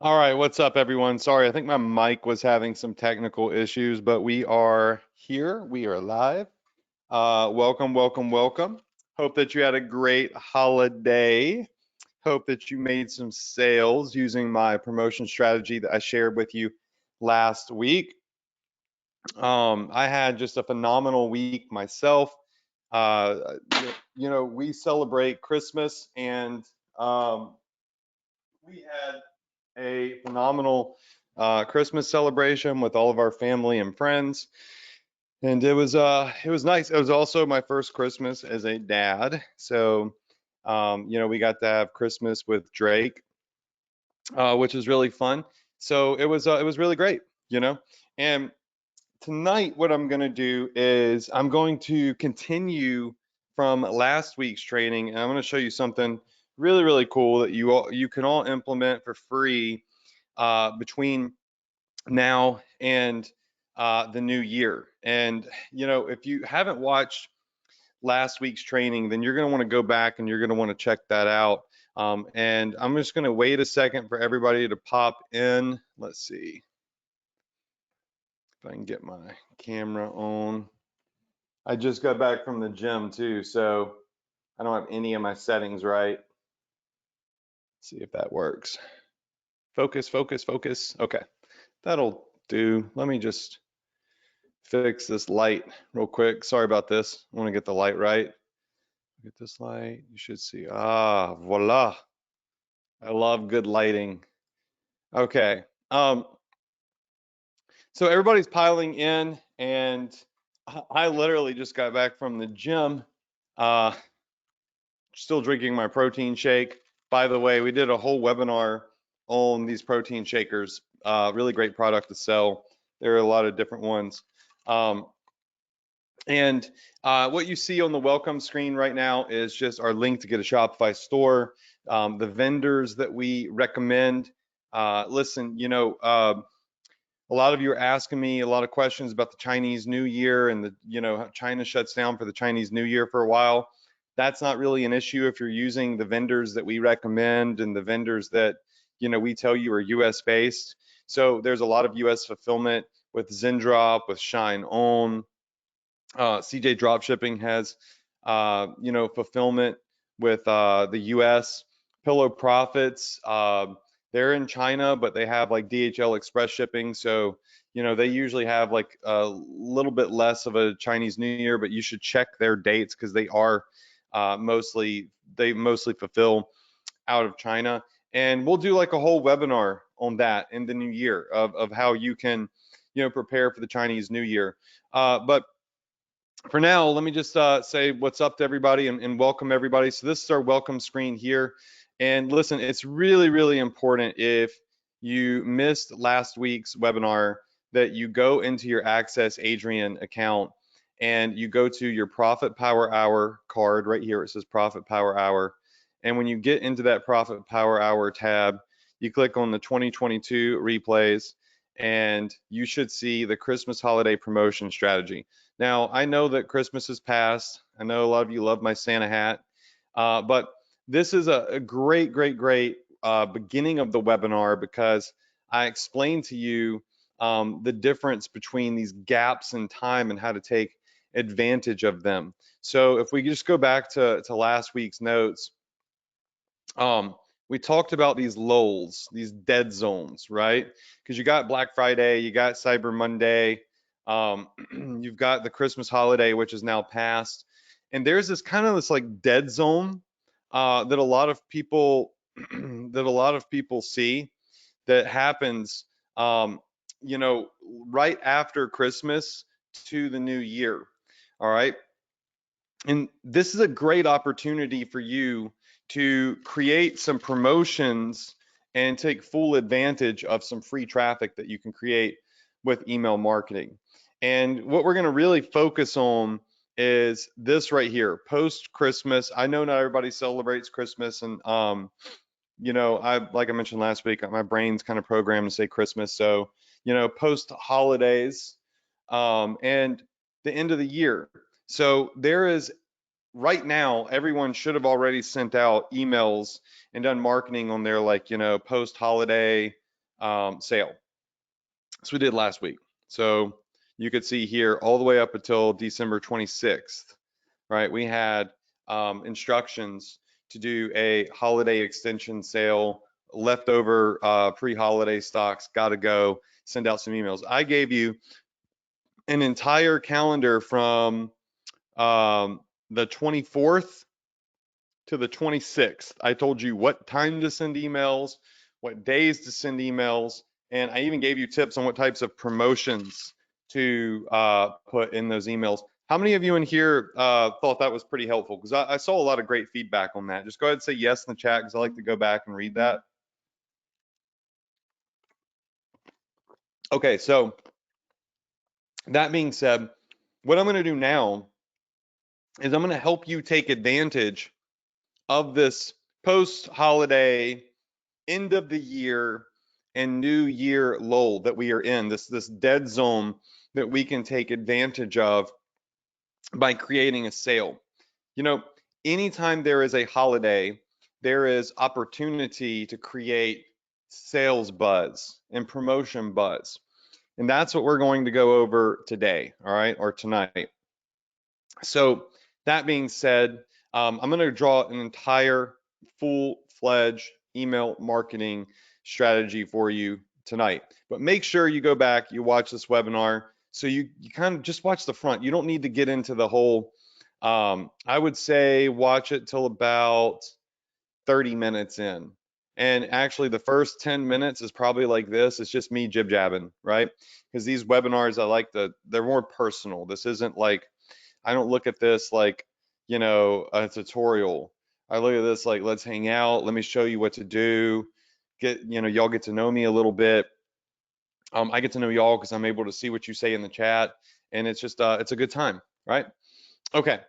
All right, what's up, everyone? Sorry, I think my mic was having some technical issues, but we are here. We are live. Welcome, welcome, welcome. Hope that you had a great holiday. Hope that you made some sales using my promotion strategy that I shared with you last week. I had just a phenomenal week myself. Uh, we celebrate Christmas, and um, we had a phenomenal Christmas celebration with all of our family and friends, and it was nice. It was also my first Christmas as a dad, so we got to have Christmas with Drake, which is really fun. So it was really great, you know. And tonight, what I'm gonna do is I'm going to continue from last week's training, and I'm gonna show you something really cool that you can all implement for free between now and the new year. And if you haven't watched last week's training, then you're going to want to go back and you're going to want to check that out. And I'm just going to wait a second for everybody to pop in. Let's see if I can get my camera on. I just got back from the gym too, so I don't have any of my settings right. Let's see if that works. Focus, focus, focus. Okay, that'll do. Let me just fix this light real quick. Sorry about this. I want to get the light right. Get this light. You should see. Ah, voila. I love good lighting. Okay. So everybody's piling in, and I literally just got back from the gym. Uh, Still drinking my protein shake. By the way, we did a whole webinar on these protein shakers. Really great product to sell. There are a lot of different ones. Um, And what you see on the welcome screen right now is just our link to get a Shopify store, the vendors that we recommend. Listen, a lot of you are asking me a lot of questions about the Chinese New Year and how China shuts down for the Chinese New Year for a while. That's not really an issue if you're using the vendors that we recommend and the vendors that, we tell you are US based. So there's a lot of US fulfillment with Zendrop, with Shine On. CJ Dropshipping has, fulfillment with the U.S. Pillow Profits, they're in China, but they have like DHL Express shipping. So, they usually have like a little bit less of a Chinese New Year, but you should check their dates because they mostly fulfill out of China. And we'll do like a whole webinar on that in the new year of how you can, prepare for the Chinese New Year. But for now, let me just say what's up to everybody and welcome everybody. So this is our welcome screen here. And listen, it's really important if you missed last week's webinar that you go into your Access Adrian account and you go to your Profit Power Hour card right here. It says Profit Power Hour. And when you get into that Profit Power Hour tab, you click on the 2022 replays and you should see the Christmas holiday promotion strategy. Now, I know that Christmas has passed. I know a lot of you love my Santa hat, but this is a great beginning of the webinar because I explained to you the difference between these gaps in time and how to take advantage of them. So if we just go back to last week's notes, um, we talked about these lulls, these dead zones, right? Because you got Black Friday, you got Cyber Monday, you've got the Christmas holiday, which is now past, and there's this kind of this like dead zone that a lot of people see that happens, um, right after Christmas to the new year. All right, and this is a great opportunity for you to create some promotions and take full advantage of some free traffic that you can create with email marketing. And what we're going to really focus on is this right here, post Christmas. I know not everybody celebrates Christmas, and like I mentioned last week, my brain's kind of programmed to say Christmas. So, post holidays, and the end of the year. So there is right now, everyone should have already sent out emails and done marketing on their, like, post holiday. sale. So we did last week. So you could see here all the way up until December 26th, right? We had instructions to do a holiday extension sale, leftover pre-holiday stocks, gotta go, send out some emails. I gave you an entire calendar from the 24th to the 26th. I told you what time to send emails, what days to send emails, and I even gave you tips on what types of promotions to put in those emails. How many of you in here thought that was pretty helpful? Because I saw a lot of great feedback on that. Just go ahead and say yes in the chat because I like to go back and read that. Okay, so that being said, what I'm going to do now is I'm going to help you take advantage of this post-holiday, end of the year, and new year lull that we are in, this dead zone that we can take advantage of by creating a sale. You know, anytime there is a holiday, there is opportunity to create sales buzz and promotion buzz. And that's what we're going to go over today, all right, or tonight. So that being said, I'm going to draw an entire full-fledged email marketing strategy for you tonight. But make sure you go back, you watch this webinar. So you kind of just watch the front. You don't need to get into the whole, I would say watch it till about 30 minutes in. And actually the first 10 minutes is probably like this. It's just me jib jabbing, right? Because these webinars, they're more personal. This isn't like, I don't look at this like, you know, a tutorial. I look at this like, let's hang out. Let me show you what to do. Y'all get to know me a little bit. I get to know y'all because I'm able to see what you say in the chat, and it's just, it's a good time, right? Okay,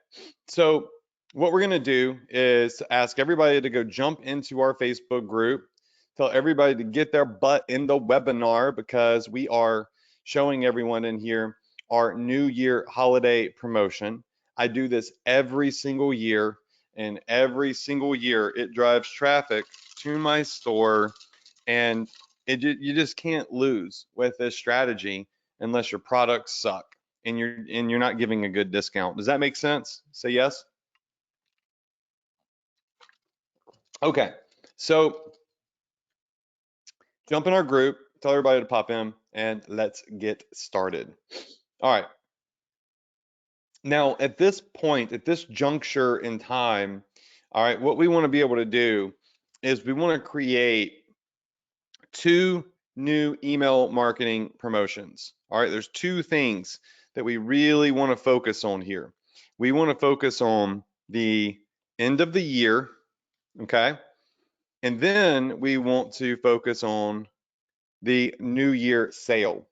so what we're gonna do is ask everybody to go jump into our Facebook group, tell everybody to get their butt in the webinar because we are showing everyone in here our New Year holiday promotion. I do this every single year, and every single year it drives traffic to my store, and you just can't lose with this strategy unless your products suck and you're not giving a good discount. Does that make sense? Say yes. Okay. So jump in our group, tell everybody to pop in, and let's get started. All right. Now, at this point, at this juncture in time, all right, what we want to be able to do is we want to create 2 new email marketing promotions. All right, there's 2 things that we really want to focus on here. We want to focus on the end of the year, okay? And then we want to focus on the new year sale.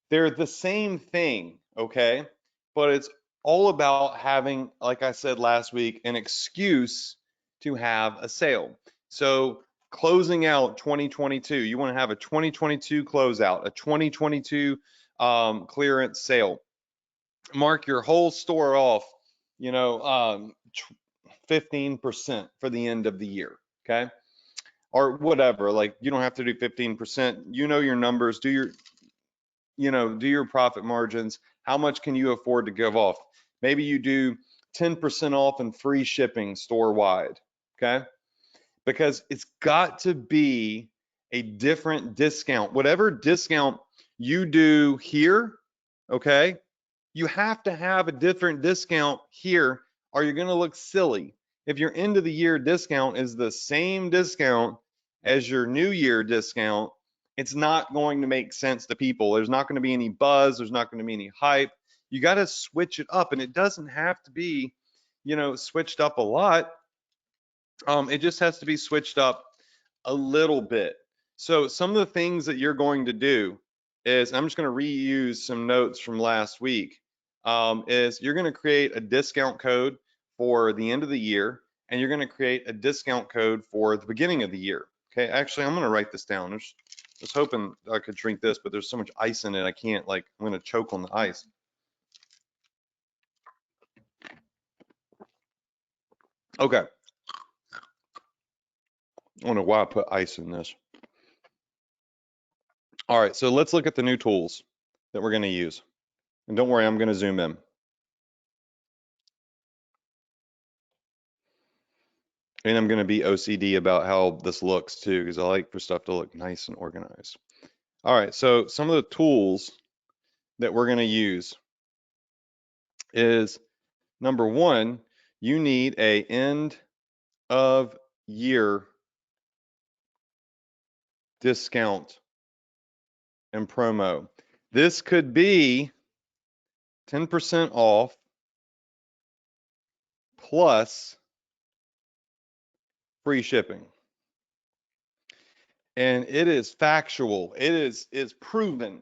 They're the same thing, okay? But it's all about having, like I said last week, an excuse to have a sale. So closing out 2022, you want to have a 2022 closeout, a 2022 clearance sale. Mark your whole store off, 15% for the end of the year, okay? Or whatever, like you don't have to do 15%. You know your numbers, do your profit margins. How much can you afford to give off? Maybe you do 10% off and free shipping store wide, okay? Because it's got to be a different discount. Whatever discount you do here, okay, you have to have a different discount here or you're going to look silly. If your end of the year discount is the same discount as your new year discount, it's not going to make sense to people. There's not going to be any buzz. There's not going to be any hype. You got to switch it up, and it doesn't have to be, switched up a lot. It just has to be switched up a little bit. So some of the things that you're going to do is, I'm just going to reuse some notes from last week, is you're going to create a discount code for the end of the year, and you're going to create a discount code for the beginning of the year. Okay, actually, I'm going to write this down. I was hoping I could drink this, but there's so much ice in it, I can't, I'm going to choke on the ice. Okay. I don't know why I put ice in this. All right, so let's look at the new tools that we're going to use. And don't worry, I'm going to zoom in. And I'm going to be OCD about how this looks too, because I like for stuff to look nice and organized. All right, so some of the tools that we're going to use is number one, you need a end of year discount and promo. This could be 10% off plus free shipping. And it is factual. It is proven.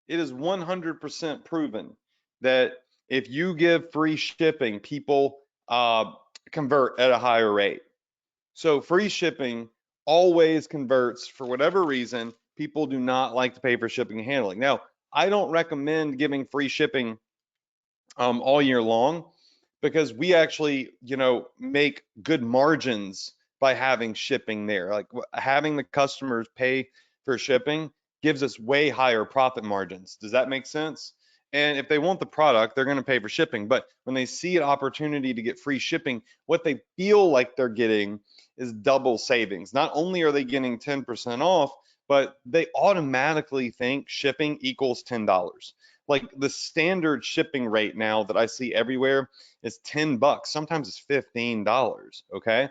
It is 100% proven that if you give free shipping, people convert at a higher rate. So free shipping always converts for whatever reason. People do not like to pay for shipping and handling. Now, I don't recommend giving free shipping all year long because we actually, make good margins by having shipping there. Like having the customers pay for shipping gives us way higher profit margins. Does that make sense? And if they want the product, they're going to pay for shipping. But when they see an opportunity to get free shipping, what they feel like they're getting is double savings. Not only are they getting 10% off, but they automatically think shipping equals $10. Like the standard shipping rate now that I see everywhere is $10. Sometimes it's $15. Okay.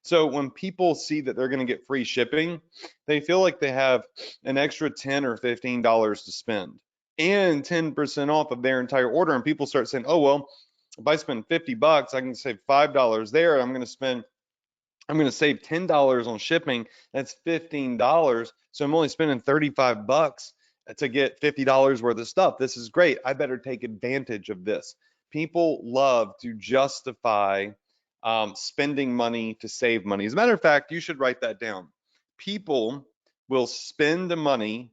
So when people see that they're going to get free shipping, they feel like they have an extra $10 or $15 to spend and 10% off of their entire order. And people start saying, oh, well, if I spend $50, I can save $5 there. I'm going to save $10 on shipping. That's $15. So I'm only spending 35 bucks to get $50 worth of stuff. This is great. I better take advantage of this. People love to justify spending money to save money. As a matter of fact, you should write that down. People will spend the money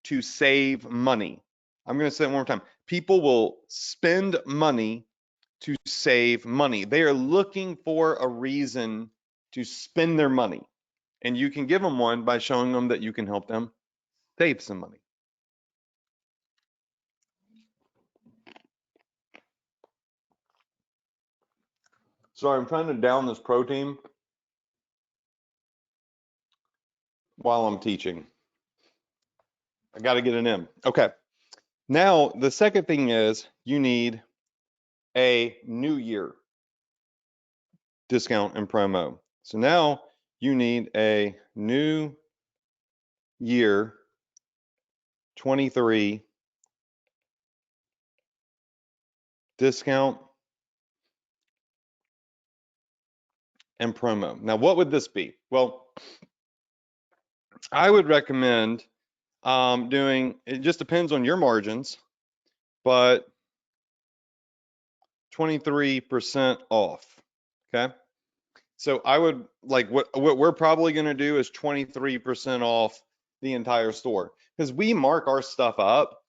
to save money. I'm going to say it one more time. People will spend money to save money. They are looking for a reason to spend their money. And you can give them one by showing them that you can help them save some money. Sorry, I'm trying to down this protein while I'm teaching. I got to get it in. Okay. Now, the second thing is you need a new year discount and promo. So now you need a new year 23 discount and promo. Now, what would this be? Well, I would recommend doing, it just depends on your margins, but 23% off. Okay. So I would like what we're probably going to do is 23% off the entire store because we mark our stuff up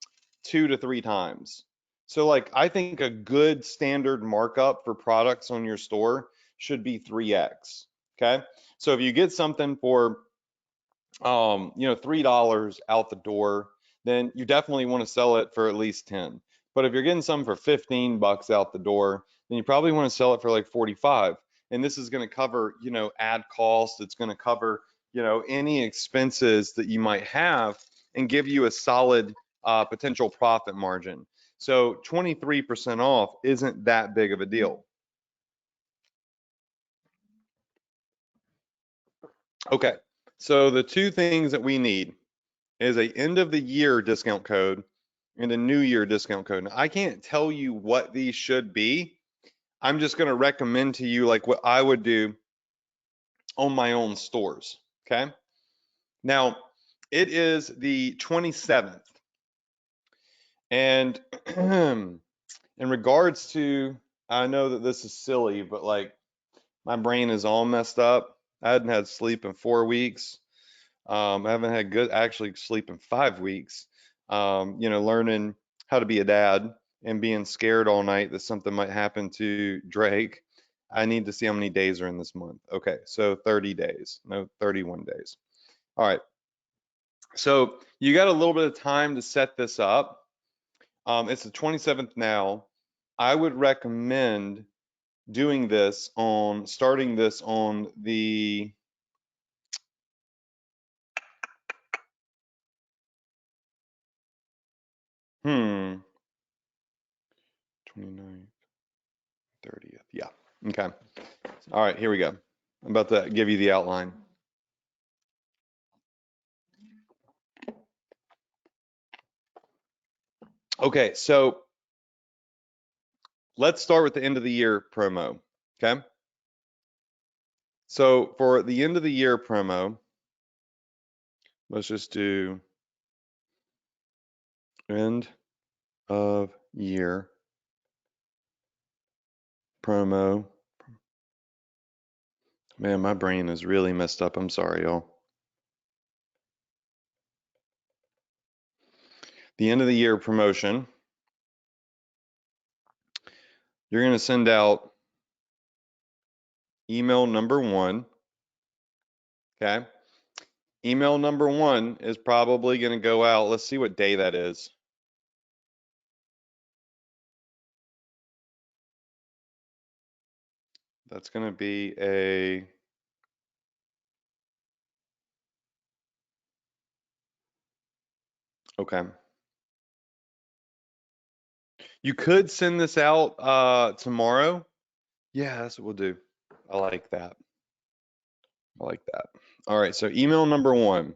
2 to 3 times. So like I think a good standard markup for products on your store should be 3x. Okay. So if you get something for $3 out the door, then you definitely want to sell it for at least 10. But if you're getting some for 15 bucks out the door, then you probably want to sell it for like 45. And this is going to cover, ad costs. It's going to cover, any expenses that you might have and give you a solid potential profit margin. So 23% off isn't that big of a deal. Okay. So the two things that we need is a end of the year discount code and a new year discount code. Now, I can't tell you what these should be. I'm just going to recommend to you like what I would do on my own stores. Okay. Now, it is the 27th. And in regards to, I know that this is silly, but like my brain is all messed up. I hadn't had sleep in 4 weeks. I haven't had good actually sleep in 5 weeks. Learning how to be a dad and being scared all night that something might happen to Drake. I need to see how many days are in this month. Okay, so 30 days, no, 31 days. All right. So you got a little bit of time to set this up. It's the 27th now. I would recommend starting this on the 29th, 30th. Yeah. Okay. All right, here we go. I'm about to give you the outline. Okay, so let's start with the end of the year promo. Okay. So for the end of the year promo, let's just do end of year promo. Man, my brain is really messed up. I'm sorry, y'all. The end of the year promotion. You're going to send out email number 1. Okay. Email number 1 is probably going to go out. Let's see what day that is. That's going to be a okay. You could send this out tomorrow. Yeah, that's what we'll do. I like that. I like that. All right, so email number 1.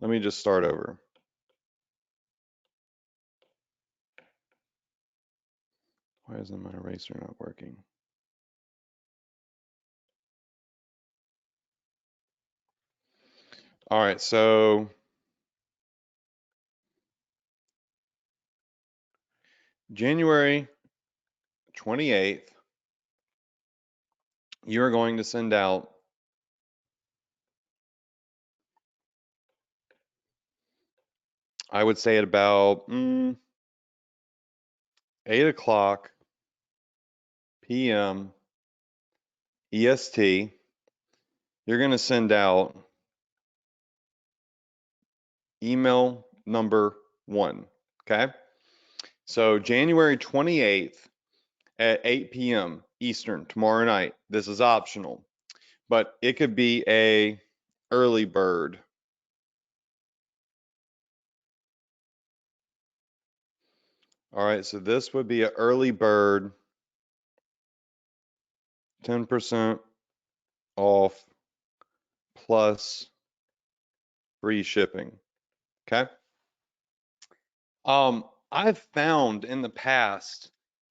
Let me just start over. Why isn't my eraser not working? All right, so January 28th, you're going to send out I would say at about 8 o'clock p.m. EST, you're going to send out email number 1. Okay. So January 28th at 8 p.m. Eastern tomorrow night. This is optional, but it could be a early bird. All right. So this would be an early bird, 10% off plus free shipping. Okay. I've found in the past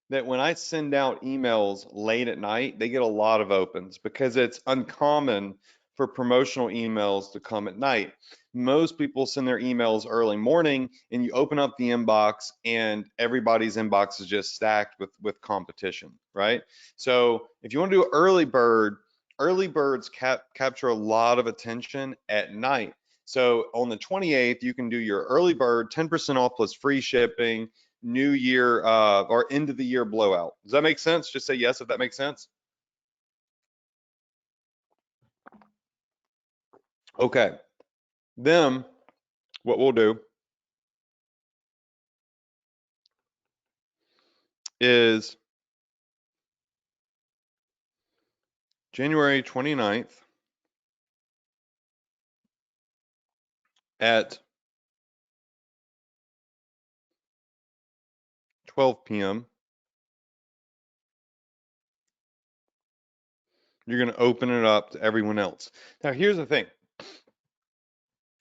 that when I send out emails late at night, they get a lot of opens because it's uncommon for promotional emails to come at night. Most people send their emails early morning, and you open up the inbox, and everybody's inbox is just stacked with competition, right? So if you want to do early bird, early birds capture a lot of attention at night. So on the 28th, you can do your early bird, 10% off plus free shipping, new year or end of the year blowout. Does that make sense? Just say yes if that makes sense. Okay. Then what we'll do is January 29th at 12 p.m. You're going to open it up to everyone else. Now, here's the thing.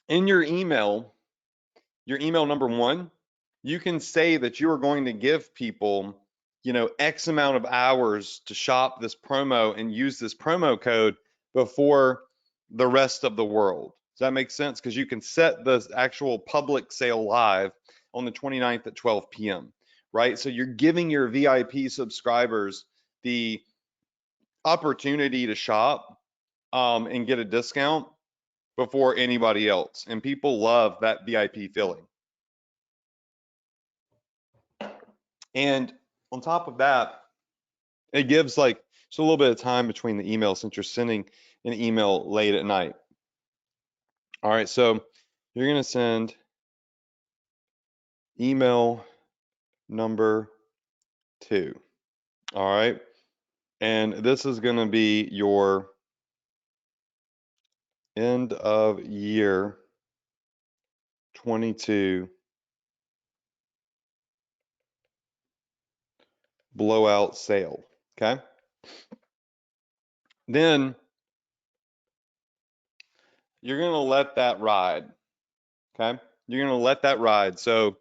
In your email number 1, you can say that you are going to give people, X amount of hours to shop this promo and use this promo code before the rest of the world. Does that make sense? Because you can set the actual public sale live on the 29th at 12 p.m., right? So you're giving your VIP subscribers the opportunity to shop and get a discount before anybody else. And people love that VIP feeling. And on top of that, it gives like just a little bit of time between the emails since you're sending an email late at night. All right, so you're going to send email number 2. All right. And this is going to be your end of year 22 blowout sale. Okay. Then you're going to let that ride. Okay. You're going to let that ride. So,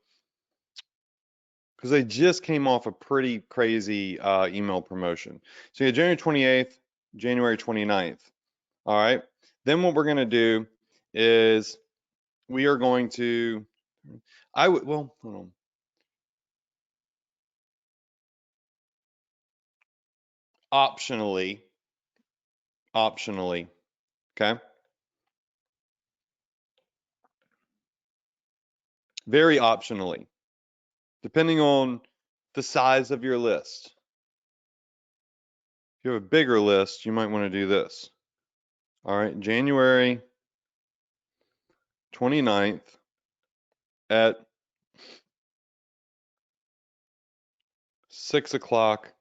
because they just came off a pretty crazy email promotion. So you have January 28th, January 29th. All right. Then what we're going to do is we are going to, well, hold on. Optionally, okay? Very optionally, depending on the size of your list. If you have a bigger list, you might want to do this. All right, January 29th at 6 o'clock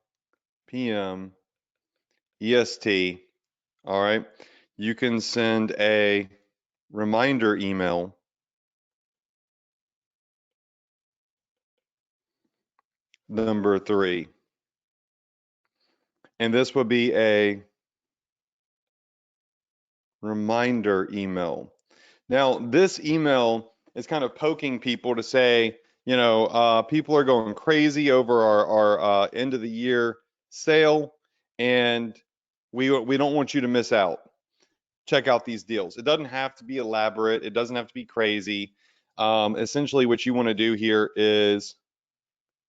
p.m. EST. All right, you can send a reminder email number 3. And this would be a reminder email. Now, this email is kind of poking people to say, people are going crazy over our end of the year sale, and we don't want you to miss out. Check out these deals. It doesn't have to be elaborate. It doesn't have to be crazy. Essentially, what you want to do here is,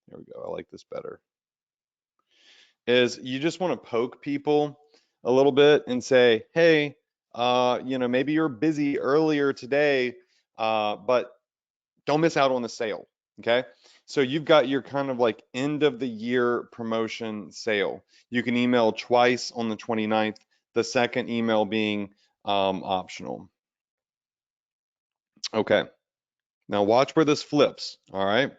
there we go. I like this better. Is you just want to poke people a little bit and say, hey, maybe you're busy earlier today, but don't miss out on the sale. Okay. So you've got your kind of like end of the year promotion sale. You can email twice on the 29th, the second email being optional. Okay. Now watch where this flips. All right.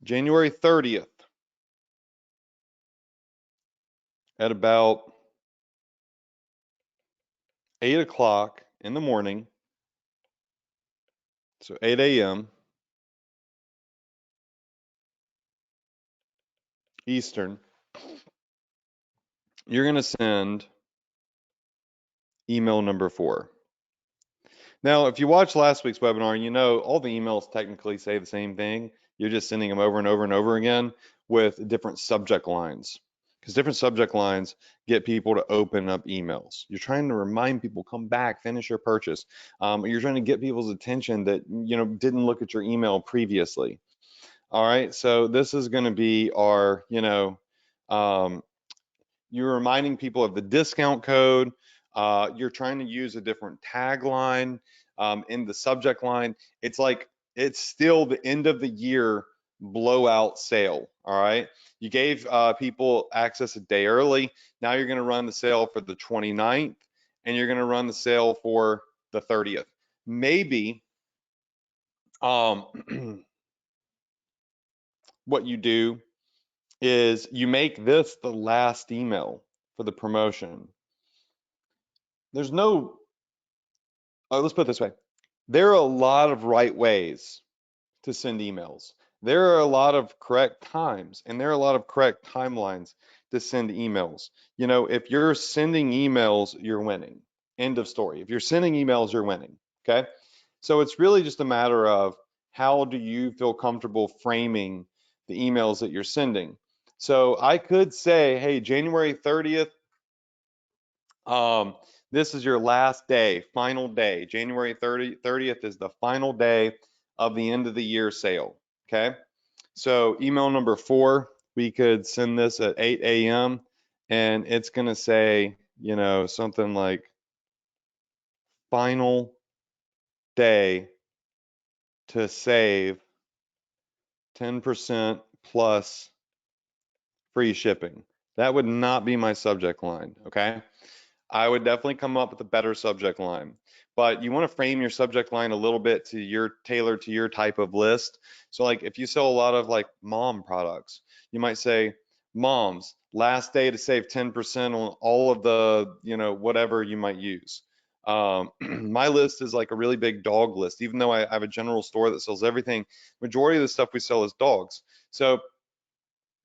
January 30th at about 8 o'clock in the morning. So 8 a.m. Eastern. You're going to send email number 4. Now, if you watched last week's webinar, you know all the emails technically say the same thing. You're just sending them over and over and over again with different subject lines, because different subject lines get people to open up emails. You're trying to remind people, come back, finish your purchase. You're trying to get people's attention that didn't look at your email previously. All right, so this is going to be our, you're reminding people of the discount code. You're trying to use a different tagline in the subject line. It's like it's still the end of the year blowout sale. All right. You gave people access a day early. Now you're going to run the sale for the 29th, and you're going to run the sale for the 30th. Maybe what you do is you make this the last email for the promotion. There's no, let's put it this way. There are a lot of right ways to send emails. There are a lot of correct times, and there are a lot of correct timelines to send emails. If you're sending emails, you're winning. End of story. If you're sending emails, you're winning. Okay. So it's really just a matter of how do you feel comfortable framing the emails that you're sending. So I could say, hey, January 30th, this is your last day, final day. January 30th is the final day of the end of the year sale. Okay. So email number 4, we could send this at 8 a.m. and it's going to say, something like final day to save 10% plus free shipping. That would not be my subject line, okay? I would definitely come up with a better subject line. But you want to frame your subject line a little bit to your tailored to your type of list. So like if you sell a lot of like mom products, you might say moms, last day to save 10% on all of the, whatever you might use. My list is like a really big dog list, even though I have a general store that sells everything. Majority of the stuff we sell is dogs. So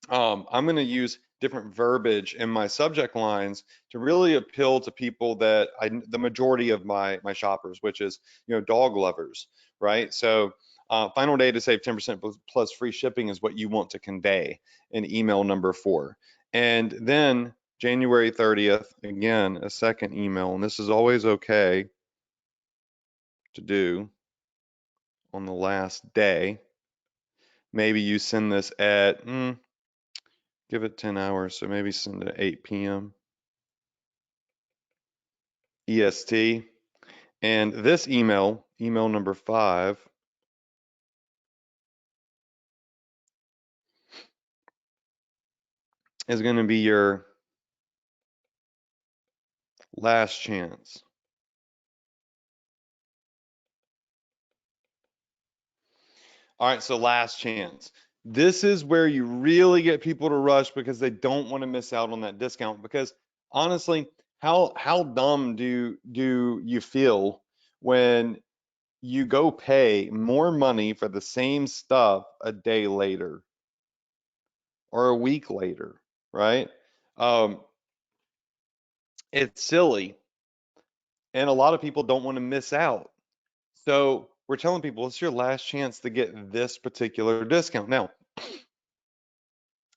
I'm going to use different verbiage in my subject lines to really appeal to people that the majority of my shoppers, which is dog lovers, right? So final day to save 10% plus free shipping is what you want to convey in email number 4, and then January 30th, again, a second email, and this is always okay to do on the last day. Maybe you send this at give it 10 hours, so maybe send it at 8 p.m. EST. And this email number 5, is going to be your last chance. All right, so last chance. This is where you really get people to rush because they don't want to miss out on that discount. Because honestly, how dumb do you feel when you go pay more money for the same stuff a day later or a week later, right? Um, it's silly, and a lot of people don't want to miss out. So we're telling people it's your last chance to get this particular discount. Now,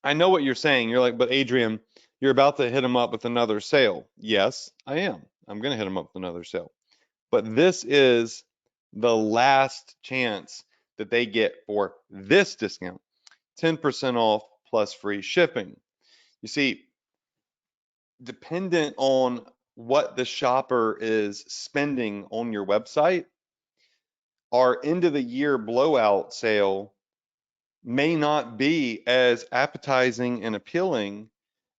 I know what you're saying. You're like, but Adrian, you're about to hit them up with another sale. Yes, I am. I'm going to hit them up with another sale. But this is the last chance that they get for this discount, 10% off plus free shipping. You see, dependent on what the shopper is spending on your website, our end of the year blowout sale may not be as appetizing and appealing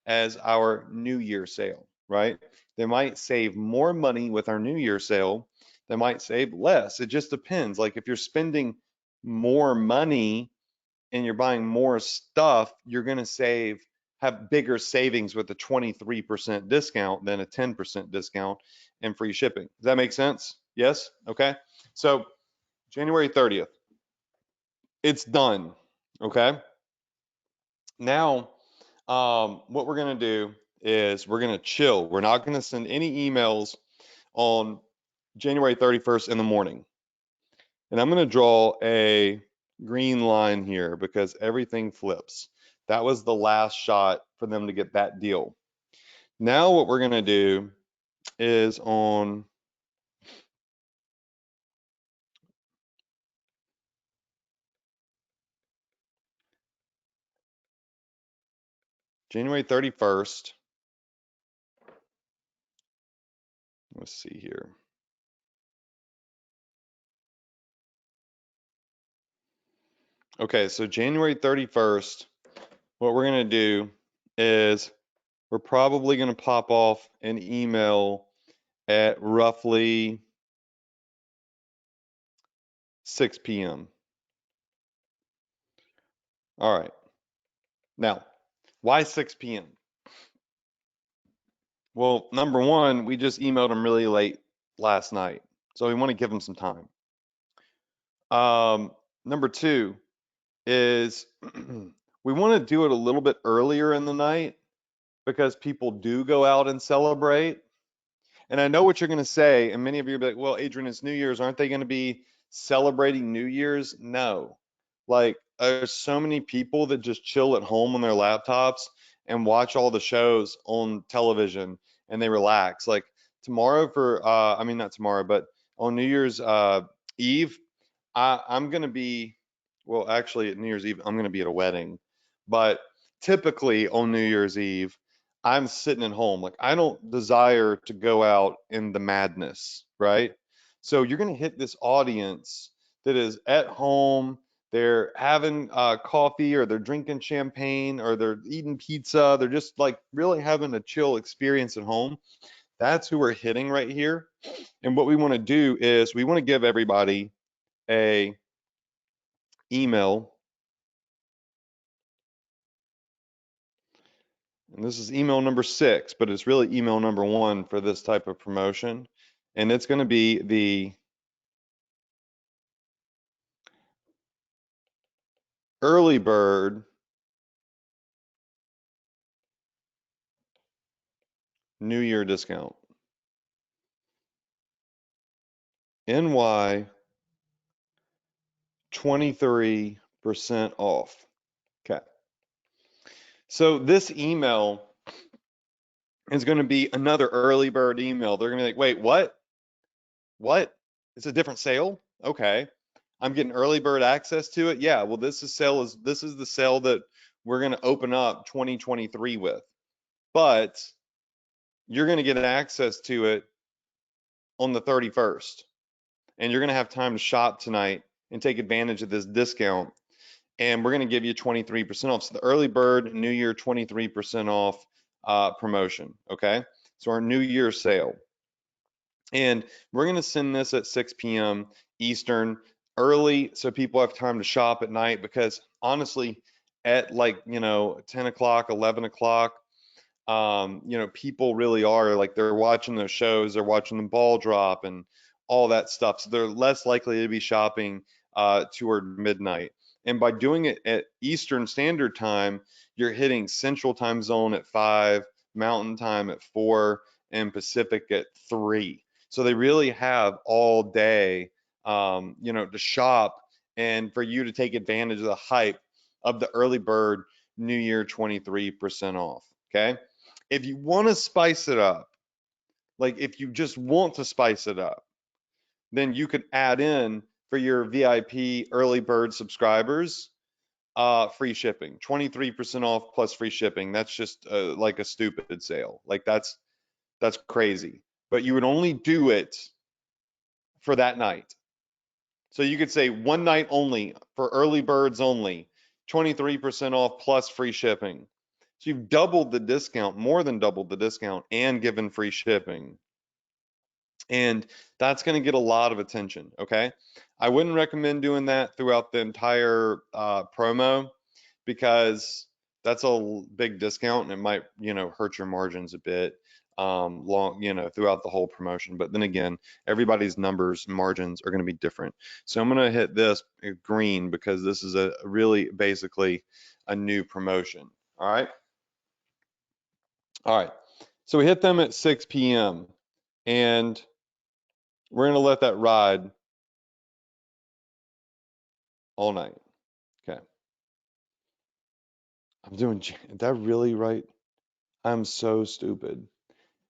as our New Year sale, right? They might save more money with our New Year sale. They might save less. It just depends. Like if you're spending more money and you're buying more stuff, you're going to have bigger savings with a 23% discount than a 10% discount and free shipping. Does that make sense? Yes? Okay. So January 30th, it's done. Okay. Now, what we're going to do is we're going to chill. We're not going to send any emails on January 31st in the morning. And I'm going to draw a green line here because everything flips. That was the last shot for them to get that deal. Now what we're going to do is on January 31st, let's see here. Okay, so January 31st, what we're going to do is we're probably going to pop off an email at roughly 6 p.m. All right. Now, why 6 p.m.? Well, number one, we just emailed them really late last night, so we want to give them some time. Number two is we want to do it a little bit earlier in the night because people do go out and celebrate. And I know what you're going to say, and many of you are like, well, Adrian, it's New Year's. Aren't they going to be celebrating New Year's? No. Like, there's so many people that just chill at home on their laptops and watch all the shows on television and they relax. Like, tomorrow I mean, not tomorrow, but on New Year's Eve, I'm going to be, well, actually, at New Year's Eve, I'm going to be at a wedding. But typically on New Year's Eve, I'm sitting at home. Like, I don't desire to go out in the madness, right? So you're going to hit this audience that is at home, they're having coffee, or they're drinking champagne, or they're eating pizza. They're just like really having a chill experience at home. That's who we're hitting right here. And what we want to do is we want to give everybody a email. And this is email number 6, but it's really email number 1 for this type of promotion. And it's going to be the early bird New Year discount. NY 23% off. Okay. So this email is going to be another early bird email. They're going to be like, wait, what? What? It's a different sale? Okay. I'm getting early bird access to it. Yeah, well, this is the sale that we're going to open up 2023 with. But you're going to get access to it on the 31st. And you're going to have time to shop tonight and take advantage of this discount. And we're going to give you 23% off. So the early bird New Year 23% off promotion. Okay. So our New Year sale. And we're going to send this at 6 p.m. Eastern early so people have time to shop at night, because honestly, at like, 10 o'clock, 11 o'clock, people really are like, they're watching those shows, they're watching the ball drop and all that stuff. So they're less likely to be shopping toward midnight. And by doing it at Eastern Standard Time, you're hitting Central Time Zone at 5, Mountain Time at 4, and Pacific at 3. So they really have all day, to shop and for you to take advantage of the hype of the early bird New Year 23% off. Okay. If you want to spice it up, like if you just want to spice it up, then you could add in for your VIP early bird subscribers, free shipping, 23% off plus free shipping. That's just like a stupid sale. Like that's crazy. But you would only do it for that night. So you could say one night only for early birds only, 23% off plus free shipping. So you've doubled the discount, more than doubled the discount, and given free shipping. And that's going to get a lot of attention. Okay. I wouldn't recommend doing that throughout the entire promo, because that's a big discount and it might, hurt your margins a bit throughout the whole promotion. But then again, everybody's numbers and margins are going to be different. So I'm going to hit this green because this is a really basically a new promotion. All right. All right. So we hit them at 6 p.m. and we're going to let that ride all night. Okay. Is that really right? I'm so stupid.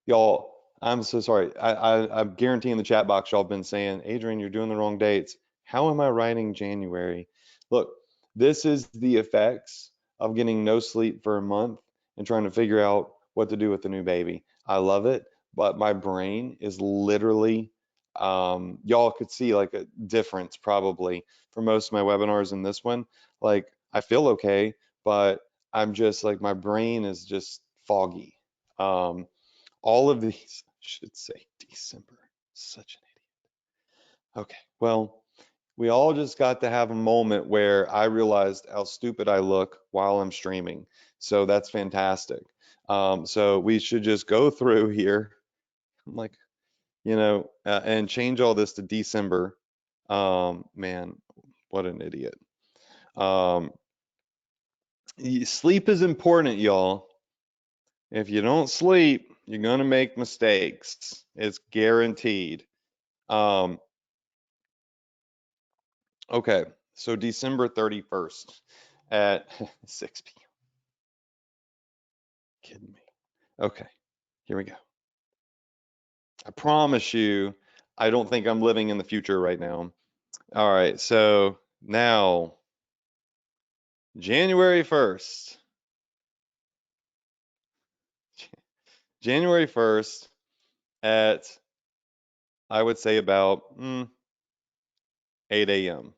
Y'all, I'm so sorry. I'm guaranteeing the chat box y'all been saying, Adrian, you're doing the wrong dates. How am I writing January? Look, this is the effects of getting no sleep for a month and trying to figure out what to do with the new baby. I love it, but my brain is literally, y'all could see like a difference probably for most of my webinars in this one. Like I feel okay, but I'm just like, my brain is just foggy. All of these should say December. Such an idiot. Okay, well, we all just got to have a moment where I realized how stupid I look while I'm streaming. So that's fantastic. So we should just go through here, like, and change all this to December. Man, what an idiot. Um, Sleep is important, y'all. If you don't sleep, you're gonna make mistakes. It's guaranteed. Um, okay, so December 31st at 6 p.m. Kidding me. Okay, here we go. I promise you, I don't think I'm living in the future right now. All right, so now January 1st. January 1st at, I would say about 8 a.m.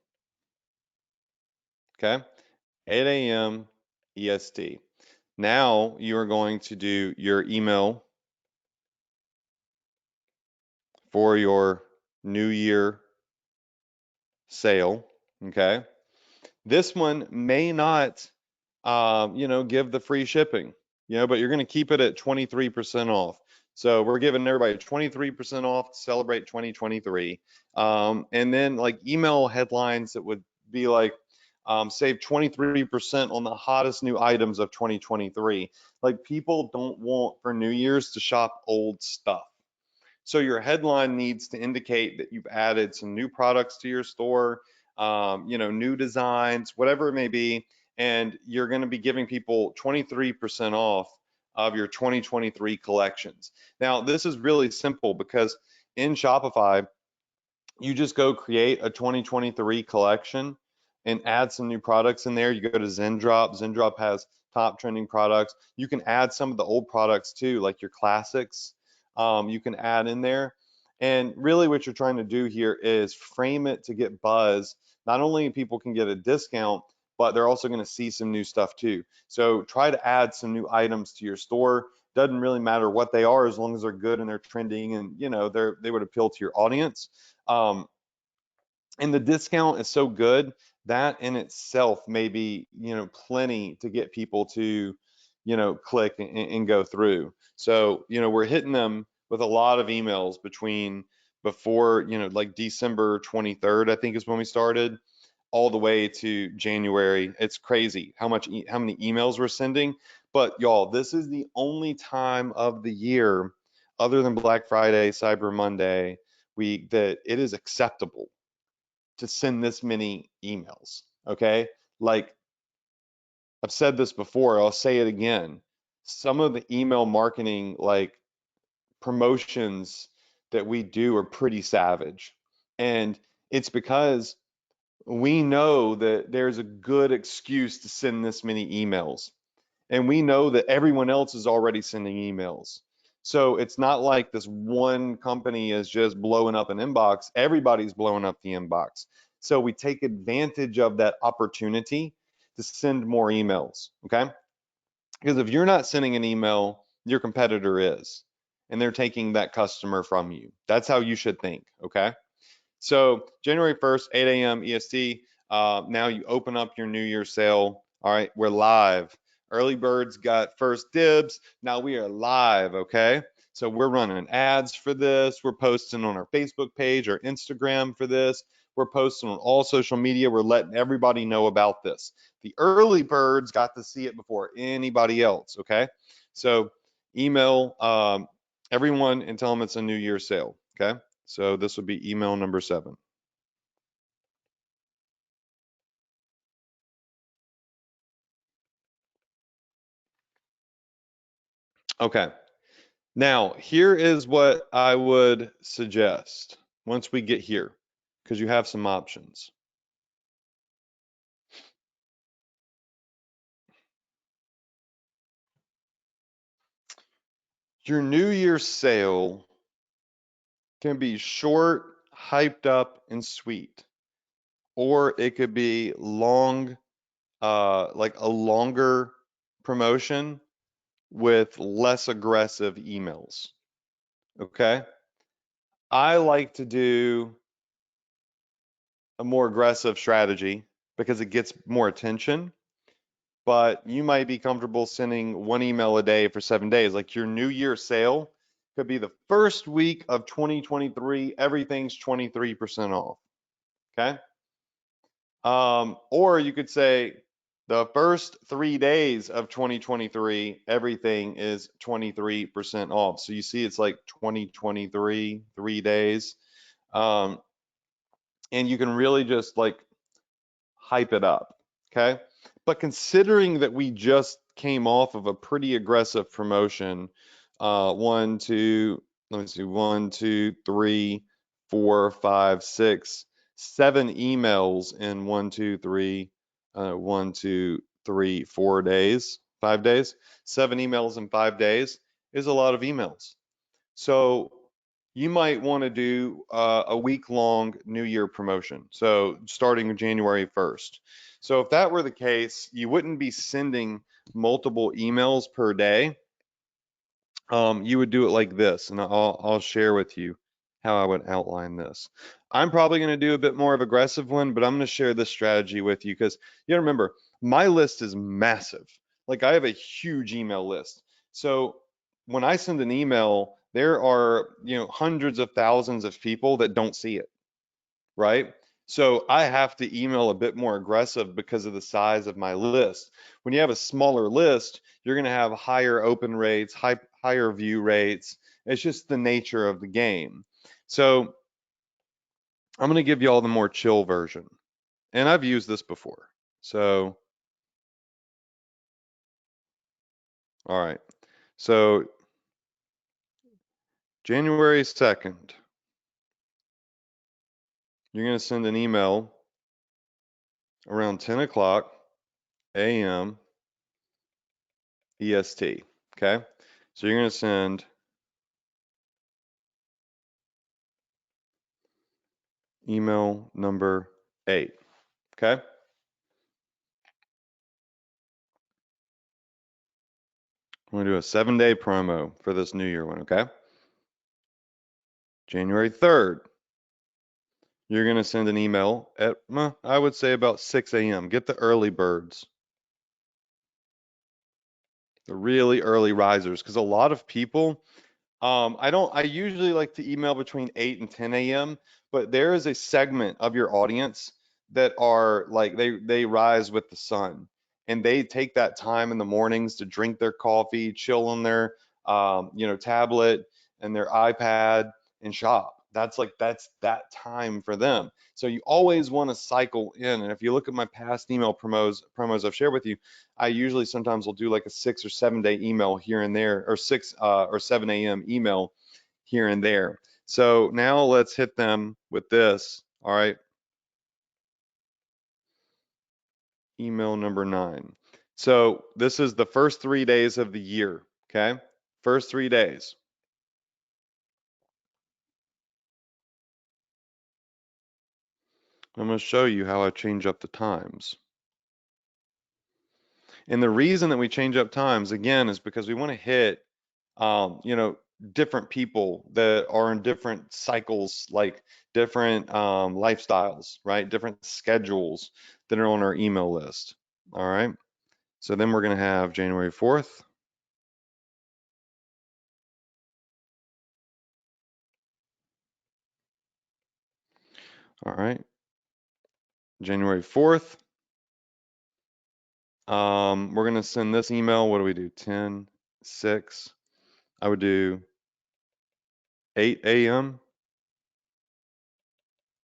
Okay, 8 a.m. EST. Now you are going to do your email for your New Year sale. Okay, this one may not, give the free shipping, but you're going to keep it at 23% off. So we're giving everybody 23% off to celebrate 2023. And then like email headlines that would be like, save 23% on the hottest new items of 2023. Like people don't want for New Year's to shop old stuff. So your headline needs to indicate that you've added some new products to your store, new designs, whatever it may be, and you're going to be giving people 23% off of your 2023 collections. Now, this is really simple because in Shopify, you just go create a 2023 collection and add some new products in there. You go to Zendrop. Zendrop has top trending products. You can add some of the old products too, like your classics. You can add in there. And really what you're trying to do here is frame it to get buzz. Not only people can get a discount, but they're also going to see some new stuff too. So try to add some new items to your store. Doesn't really matter what they are as long as they're good and they're trending and they would appeal to your audience. Um, and the discount is so good that in itself may be, plenty to get people to, click and go through. So, we're hitting them with a lot of emails between before, like December 23rd, I think is when we started, all the way to January. It's crazy how many emails we're sending. But y'all, this is the only time of the year, other than Black Friday, Cyber Monday week, that it is acceptable to send this many emails. Okay. Like I've said this before, I'll say it again. Some of the email marketing, like promotions that we do, are pretty savage. And it's because we know that there's a good excuse to send this many emails. And we know that everyone else is already sending emails. So it's not like this one company is just blowing up an inbox. Everybody's blowing up the inbox. So we take advantage of that opportunity to send more emails. Okay. Because if you're not sending an email, your competitor is, and they're taking that customer from you. That's how you should think. Okay. So January 1st, 8 a.m. EST. Now you open up your New Year's sale. All right, we're live. Early birds got first dibs. Now we are live, okay? So we're running ads for this. We're posting on our Facebook page or Instagram for this. We're posting on all social media. We're letting everybody know about this. The early birds got to see it before anybody else, okay? So email everyone and tell them it's a New Year's sale, okay? So this would be email number 7. Okay. Now, here is what I would suggest once we get here, because you have some options. Your New Year's sale can be short, hyped up, and sweet, or it could be long, like a longer promotion with less aggressive emails. Okay. I like to do a more aggressive strategy because it gets more attention, but you might be comfortable sending one email a day for 7 days. Like your New Year sale could be the first week of 2023, everything's 23% off. Okay. Or you could say the first 3 days of 2023, everything is 23% off. So you see, it's like 2023, 3 days. Um, and you can really just like hype it up. Okay. But considering that we just came off of a pretty aggressive promotion, one, two, let me see, 7 emails in 4 days, 5 days. 7 emails in 5 days is a lot of emails. So you might want to do a week-long New Year promotion. So starting January 1st. So if that were the case, you wouldn't be sending multiple emails per day. You would do it like this, and I'll share with you how I would outline this. I'm probably going to do a bit more of aggressive one, but I'm going to share this strategy with you because you gotta remember, my list is massive. Like I have a huge email list. So when I send an email, there are, hundreds of thousands of people that don't see it, right? So I have to email a bit more aggressive because of the size of my list. When you have a smaller list, you're going to have higher open rates, higher view rates. It's just the nature of the game. So I'm going to give you all the more chill version. And I've used this before. So, all right. So January 2nd, you're going to send an email around 10 o'clock a.m. EST. Okay. So you're going to send email number 8. Okay. I'm going to do a 7-day promo for this New Year one. Okay. January 3rd, you're going to send an email at, I would say about 6 a.m. Get the early birds, the really early risers, because a lot of people, I usually like to email between 8 and 10 a.m., but there is a segment of your audience that are like they rise with the sun and they take that time in the mornings to drink their coffee, chill on their tablet and their iPad and shop. That's that time for them. So you always want to cycle in. And if you look at my past email promos I've shared with you, I usually sometimes will do like a 6 or 7 day email here and there, or 6 or 7 a.m. email here and there. So now let's hit them with this. All right. Email number 9. So this is the first 3 days of the year. Okay. First 3 days. I'm going to show you how I change up the times. And the reason that we change up times again is because we want to hit, different people that are in different cycles, like different lifestyles, right? Different schedules that are on our email list. All right. So then we're going to have January 4th. All right. January 4th. We're going to send this email. What do we do? 10, 6. I would do 8 a.m.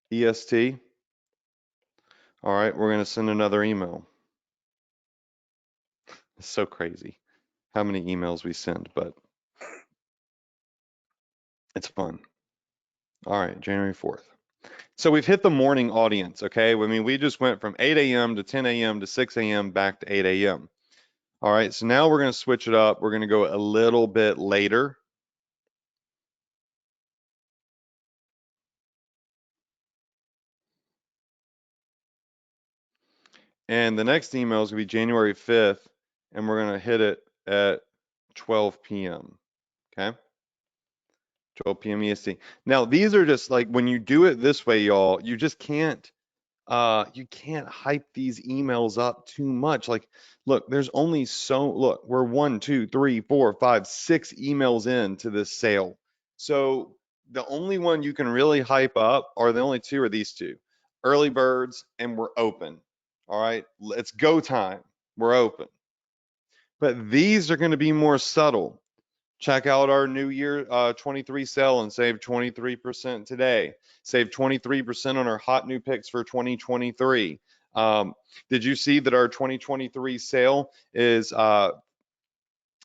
EST. All right. We're going to send another email. It's so crazy how many emails we send, but it's fun. All right. January 4th. So we've hit the morning audience, okay? I mean, we just went from 8 a.m. to 10 a.m. to 6 a.m. back to 8 a.m. All right, so now we're going to switch it up. We're going to go a little bit later. And the next email is going to be January 5th, and we're going to hit it at 12 p.m. Okay? 12 p.m. EST. Now, these are just like when you do it this way, y'all, you can't hype these emails up too much. Like, look, there's only look, we're 1, 2, 3, 4, 5, 6 emails into this sale. So the only one you can really hype up are the only two are these two, early birds, and we're open. All right, it's go time. We're open. But these are going to be more subtle. Check out our New Year 23 sale and save 23% today. Save 23% on our hot new picks for 2023. Did you see that our 2023 sale is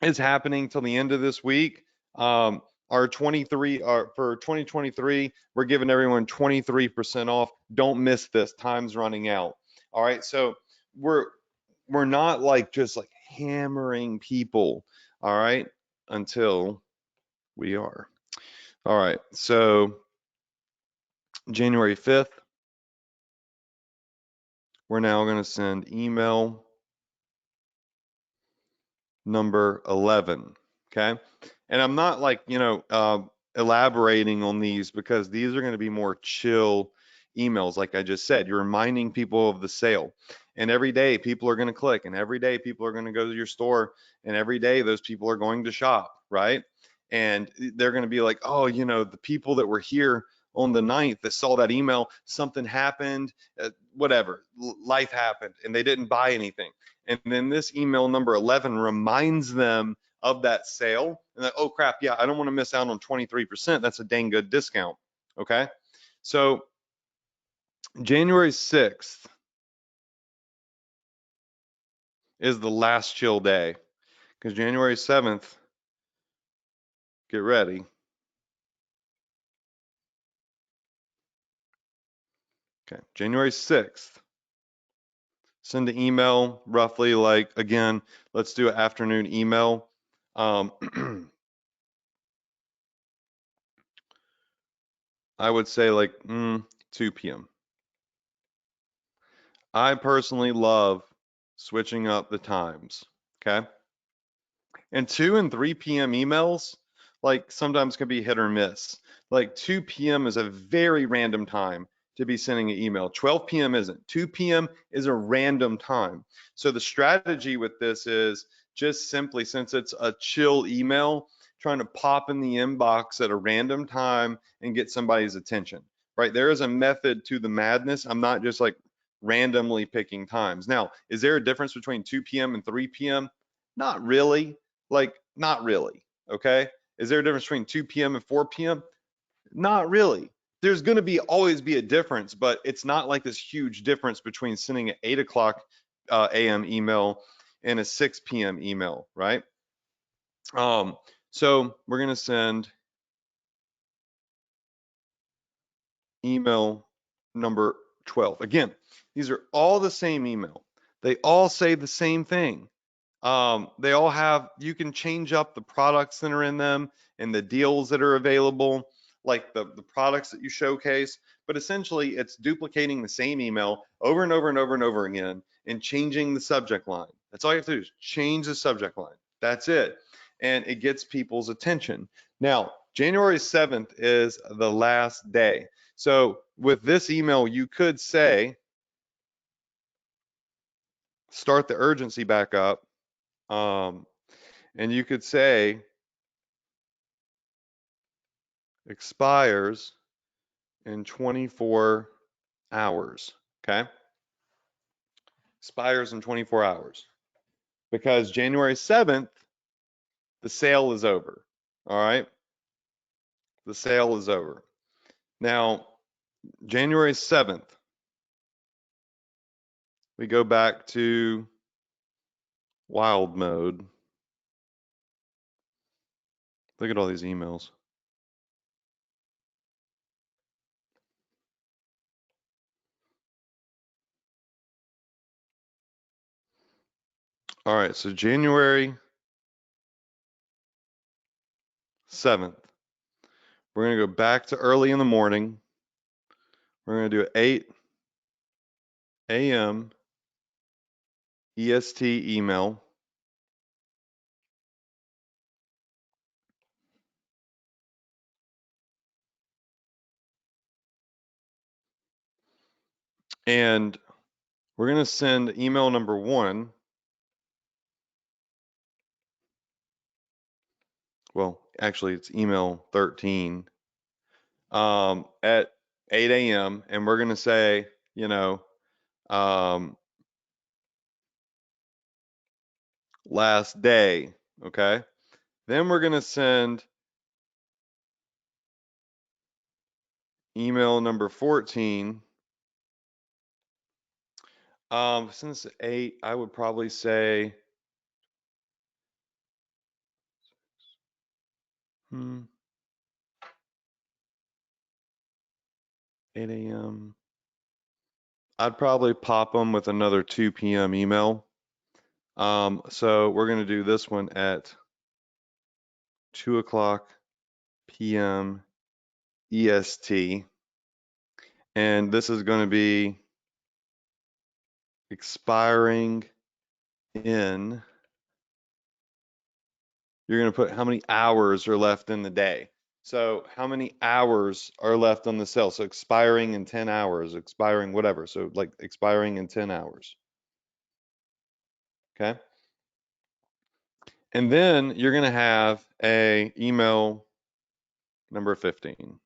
happening till the end of this week? Our 23 for 2023, we're giving everyone 23% off. Don't miss this. Time's running out. All right, so we're not like just like hammering people. All right, until we are. All right, so January 5th, we're now going to send email number 11, okay? And I'm not like, elaborating on these because these are going to be more chill emails, like I just said. You're reminding people of the sale. And every day people are going to click, and every day people are going to go to your store, and every day those people are going to shop, right? And they're going to be like, oh, the people that were here on the 9th that saw that email, something happened, whatever, life happened, and they didn't buy anything. And then this email number 11 reminds them of that sale. And like, oh crap, yeah, I don't want to miss out on 23%. That's a dang good discount. Okay. So January 6th is the last chill day because January 7th, get ready. Okay. January 6th, send an email roughly like, again, let's do an afternoon email. I would say like 2 p.m. I personally love switching up the times. Okay. And 2 and 3 p.m. emails, like sometimes can be hit or miss. Like 2 p.m. is a very random time to be sending an email. 12 p.m. isn't. 2 p.m. is a random time. So the strategy with this is just simply, since it's a chill email, trying to pop in the inbox at a random time and get somebody's attention, right? There is a method to the madness. I'm not just like randomly picking times. Now, is there a difference between 2 p.m. and 3 p.m.? Not really. Like, not really. Okay. Is there a difference between 2 p.m. and 4 p.m.? Not really. There's going to be always be a difference, but it's not like this huge difference between sending an 8 o'clock a.m. email and a 6 p.m. email, right? So we're going to send email number 12. Again, these are all the same email. They all say the same thing. They all have, you can change up the products that are in them and the deals that are available, like the products that you showcase, but essentially it's duplicating the same email over and over and over and over again and changing the subject line. That's all you have to do is change the subject line. That's it. And it gets people's attention. Now, January 7th is the last day. So with this email, you could say, start the urgency back up. And you could say, expires in 24 hours. Okay. Expires in 24 hours because January 7th, the sale is over. All right. The sale is over. Now, January 7th, we go back to wild mode. Look at all these emails. All right. So January 7th, we're going to go back to early in the morning. We're going to do 8 a.m. EST email. And we're going to send email number 1. Well, actually, it's email 13 at 8 a.m. And we're going to say, last day. Okay. Then we're going to send email number 14. Since 8, I would probably say 8 a.m. I'd probably pop them with another 2 p.m. email. So we're going to do this one at 2 o'clock p.m. EST. And this is going to be expiring in, you're going to put how many hours are left in the day. So how many hours are left on the sale? So expiring in 10 hours, expiring whatever. So like expiring in 10 hours. Okay. And then you're going to have a email number 15.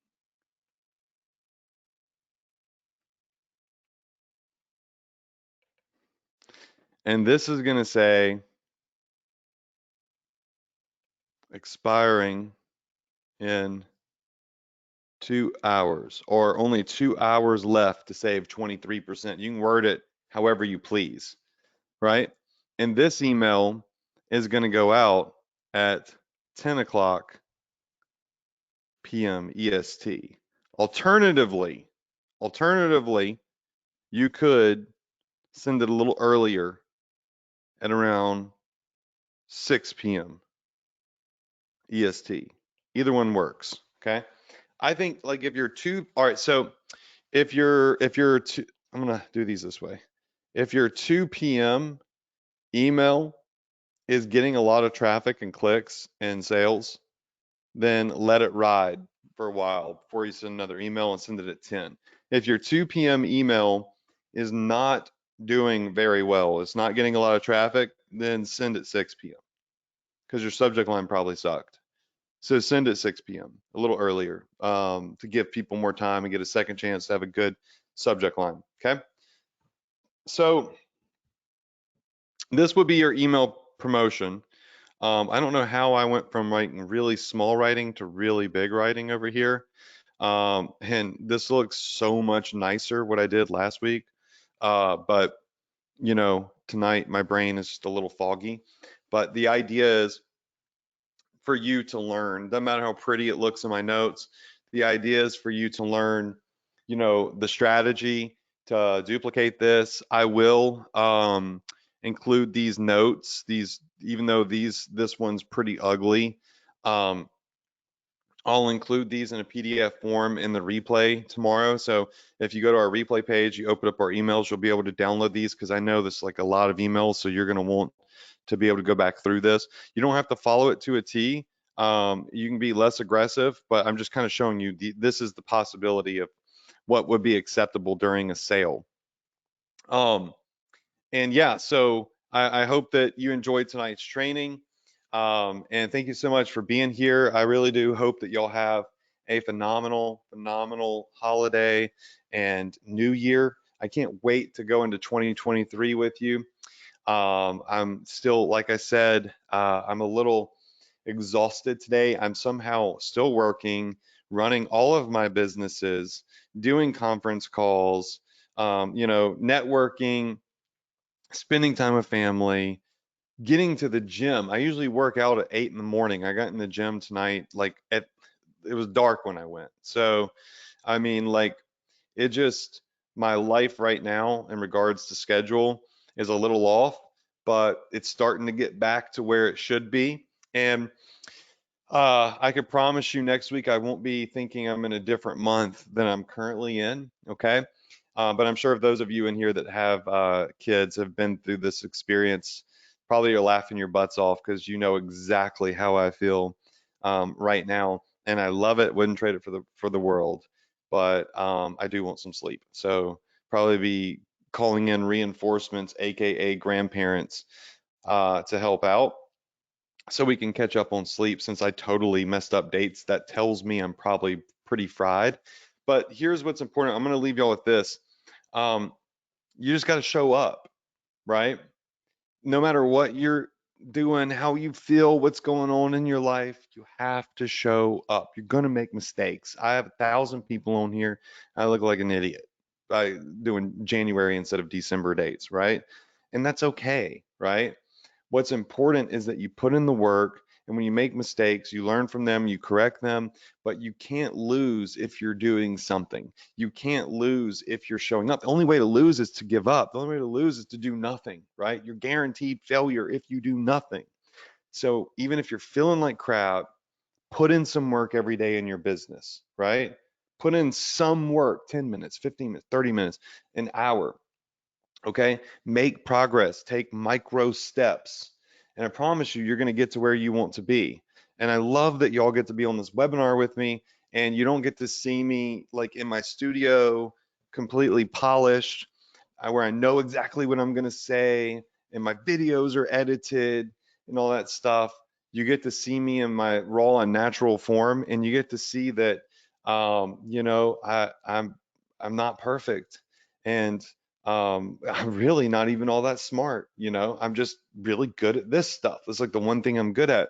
And this is going to say expiring in 2 hours, or only 2 hours left to save 23%. You can word it however you please, right? And this email is going to go out at 10 o'clock p.m. EST. Alternatively, you could send it a little earlier at around 6 p.m. EST. Either one works, okay? I think like if you're two, all right, so if you're two, I'm gonna do these this way. If your 2 p.m. email is getting a lot of traffic and clicks and sales, then let it ride for a while before you send another email and send it at 10. If your 2 p.m. email is not doing very well, it's not getting a lot of traffic, then send at 6 p.m. because your subject line probably sucked. So send at 6 p.m., a little earlier, to give people more time and get a second chance to have a good subject line. Okay. So this would be your email promotion. I don't know how I went from writing really small writing to really big writing over here. And this looks so much nicer what I did last week. But tonight my brain is just a little foggy. But the idea is for you to learn. Doesn't matter how pretty it looks in my notes. The idea is for you to learn, the strategy to duplicate this. I will include these notes. These, even though this one's pretty ugly, um, I'll include these in a PDF form in the replay tomorrow. So if you go to our replay page, you open up our emails, you'll be able to download these because I know this is like a lot of emails, so you're going to want to be able to go back through this. You don't have to follow it to a T. You can be less aggressive, but I'm just kind of showing you this is the possibility of what would be acceptable during a sale. And yeah, so I hope that you enjoyed tonight's training. And thank you so much for being here. I really do hope that y'all have a phenomenal, phenomenal holiday and new year. I can't wait to go into 2023 with you. I'm still, like I said, I'm a little exhausted today. I'm somehow still working, running all of my businesses, doing conference calls, networking, spending time with family, getting to the gym. I usually work out at 8 in the morning. I got in the gym tonight, it was dark when I went. So, I mean, like, it just, my life right now in regards to schedule is a little off, but it's starting to get back to where it should be. And I could promise you next week I won't be thinking I'm in a different month than I'm currently in. Okay. But I'm sure if those of you in here that have kids have been through this experience, probably are laughing your butts off because you know exactly how I feel right now. And I love it. Wouldn't trade it for the world. But I do want some sleep. So probably be calling in reinforcements, aka grandparents, to help out so we can catch up on sleep since I totally messed up dates. That tells me I'm probably pretty fried. But here's what's important. I'm going to leave y'all with this. Um, you just got to show up, right? No matter what you're doing, how you feel, what's going on in your life, you have to show up. You're going to make mistakes. I have 1,000 people on here. I look like an idiot by doing January instead of December dates, right? And that's okay, right? What's important is that you put in the work, and when you make mistakes, you learn from them, you correct them, but you can't lose if you're doing something. You can't lose if you're showing up. The only way to lose is to give up. The only way to lose is to do nothing, right? You're guaranteed failure if you do nothing. So even if you're feeling like crap, put in some work every day in your business, right? Put in some work, 10 minutes, 15 minutes, 30 minutes, an hour. Okay, make progress, take micro steps, and I promise you, you're going to get to where you want to be. And I love that y'all get to be on this webinar with me, and you don't get to see me like in my studio, completely polished, where I know exactly what I'm going to say, and my videos are edited and all that stuff. You get to see me in my raw and natural form, and you get to see that, you know, I'm not perfect, and I'm really not even all that smart, you know. I'm just really good at this stuff. It's like the one thing I'm good at.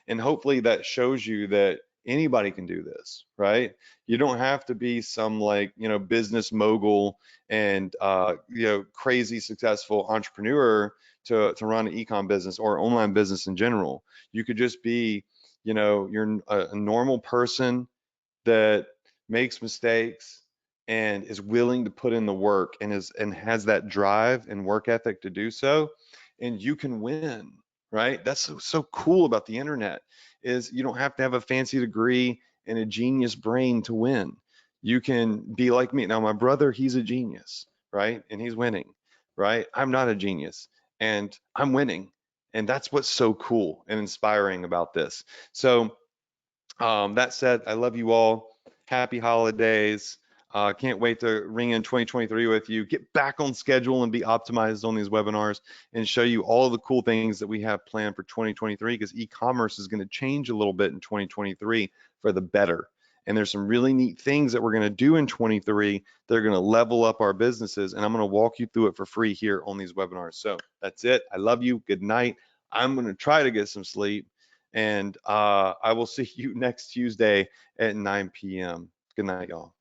And hopefully that shows you that anybody can do this, right? You don't have to be some like, you know, business mogul and you know, crazy successful entrepreneur to run an ecom business or online business in general. You could just be, you know, you're a normal person that makes mistakes and is willing to put in the work and has that drive and work ethic to do so, and you can win, right? That's so cool about the internet, is you don't have to have a fancy degree and a genius brain to win. You can be like me. Now my brother, he's a genius, right? And he's winning, right? I'm not a genius and I'm winning. And that's what's so cool and inspiring about this. So that said, I love you all. Happy holidays. Can't wait to ring in 2023 with you, get back on schedule and be optimized on these webinars and show you all the cool things that we have planned for 2023, because e-commerce is going to change a little bit in 2023 for the better. And there's some really neat things that we're going to do in 23 that are going to level up our businesses. And I'm going to walk you through it for free here on these webinars. So that's it. I love you. Good night. I'm going to try to get some sleep. And I will see you next Tuesday at 9 p.m. Good night, y'all.